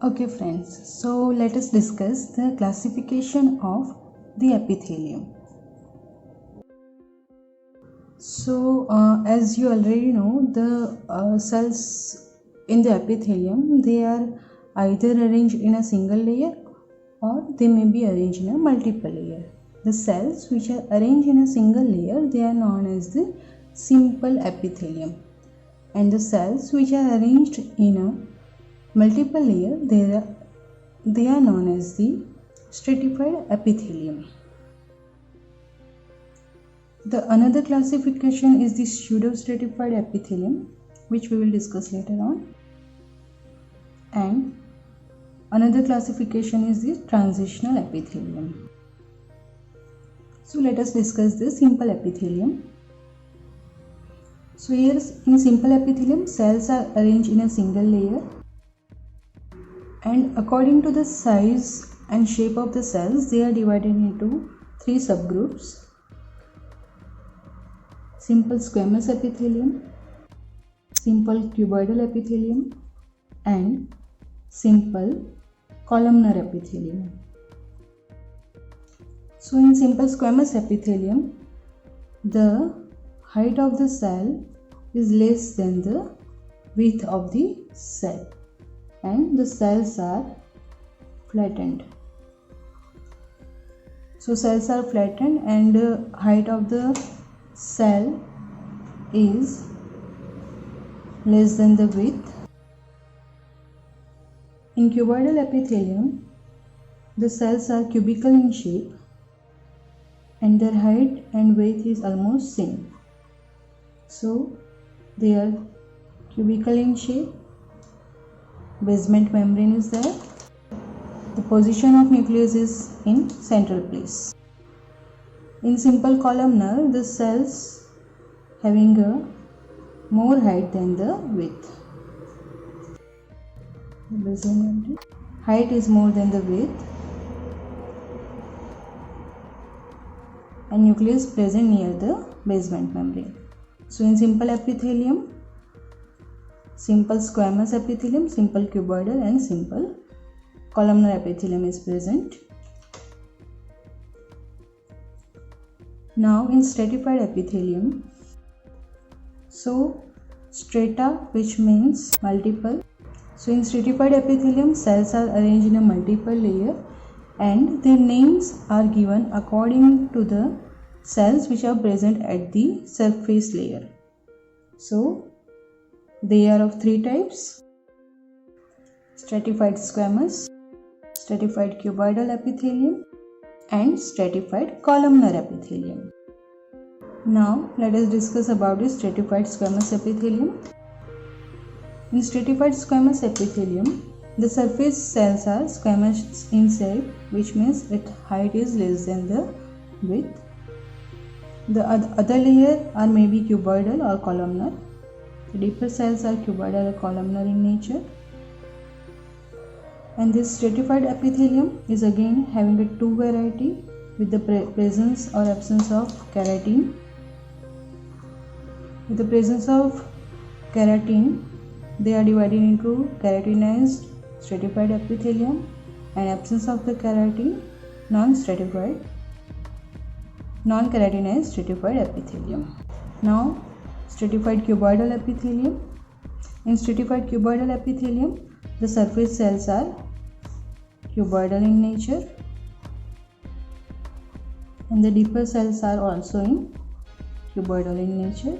Okay friends, so let us discuss the classification of the epithelium. So as you already know, the cells in the epithelium, they are either arranged in a single layer or they may be arranged in a multiple layer. The cells which are arranged in a single layer, they are known as the simple epithelium, and the cells which are arranged in a multiple layer, they are known as the stratified epithelium. The another classification is the pseudostratified epithelium, which we will discuss later on. And another classification is the transitional epithelium. So let us discuss the simple epithelium. So here in simple epithelium, cells are arranged in a single layer, and according to the size and shape of the cells, they are divided into three subgroups: simple squamous epithelium, simple cuboidal epithelium, and simple columnar epithelium. So in simple squamous epithelium, the height of the cell is less than the width of the cell, and the cells are flattened. So cells are flattened and the height of the cell is less than the width. In cuboidal epithelium, the cells are cubical in shape and their height and width is almost same. So they are cubical in shape, basement membrane is there, the position of nucleus is in central place. In simple columnar, the cells having a more height than the width. Height is more than the width, and nucleus present near the basement membrane. So in simple epithelium, simple squamous epithelium, simple cuboidal and simple columnar epithelium is present. Now in stratified epithelium, so strata, which means multiple. So in stratified epithelium, cells are arranged in a multiple layer and their names are given according to the cells which are present at the surface layer. So they are of three types: stratified squamous, stratified cuboidal epithelium, and stratified columnar epithelium. Now let us discuss about the stratified squamous epithelium. In stratified squamous epithelium, the surface cells are squamous in shape, which means its height is less than the width. The other layer are maybe cuboidal or columnar. The deeper cells are cuboidal or columnar in nature. And this stratified epithelium is again having a two variety with the presence or absence of keratin. With the presence of keratin, they are divided into keratinized stratified epithelium, and absence of the keratin, non-keratinized stratified epithelium. Now stratified cuboidal epithelium. In stratified cuboidal epithelium, the surface cells are cuboidal in nature and the deeper cells are also in cuboidal in nature.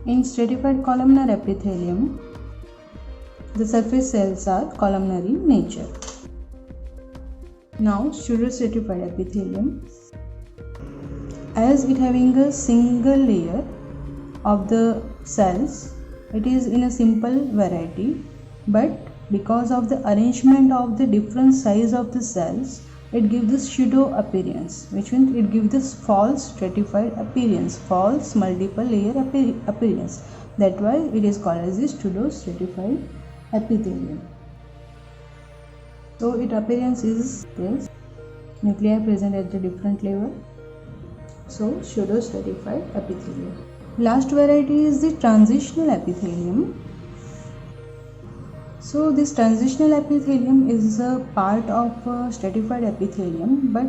In stratified columnar epithelium, the surface cells are columnar in nature. Now pseudostratified epithelium, as it having a single layer of the cells, it is in a simple variety, but because of the arrangement of the different size of the cells, it gives this pseudo appearance, which means it gives this false stratified appearance, false multiple layer appearance. That's why it is called as the pseudostratified epithelium. So its appearance is this: nuclei present at the different level. So pseudostratified epithelium. Last variety is the transitional epithelium. So this transitional epithelium is a part of stratified epithelium, but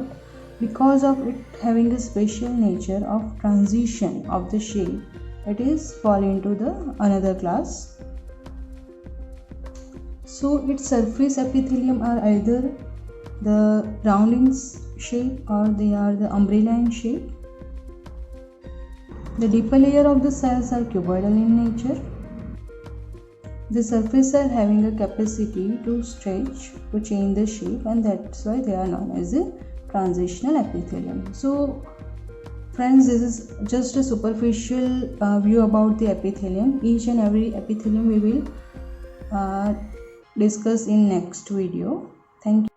because of it having a special nature of transition of the shape, it is fall into the another class. So its surface epithelium are either the rounding shape or they are the umbrella in shape. The deeper layer of the cells are cuboidal in nature. The surface are having a capacity to stretch, to change the shape, and that's why they are known as a transitional epithelium. So friends, this is just a superficial view about the epithelium. Each and every epithelium we will discuss in next video. Thank you.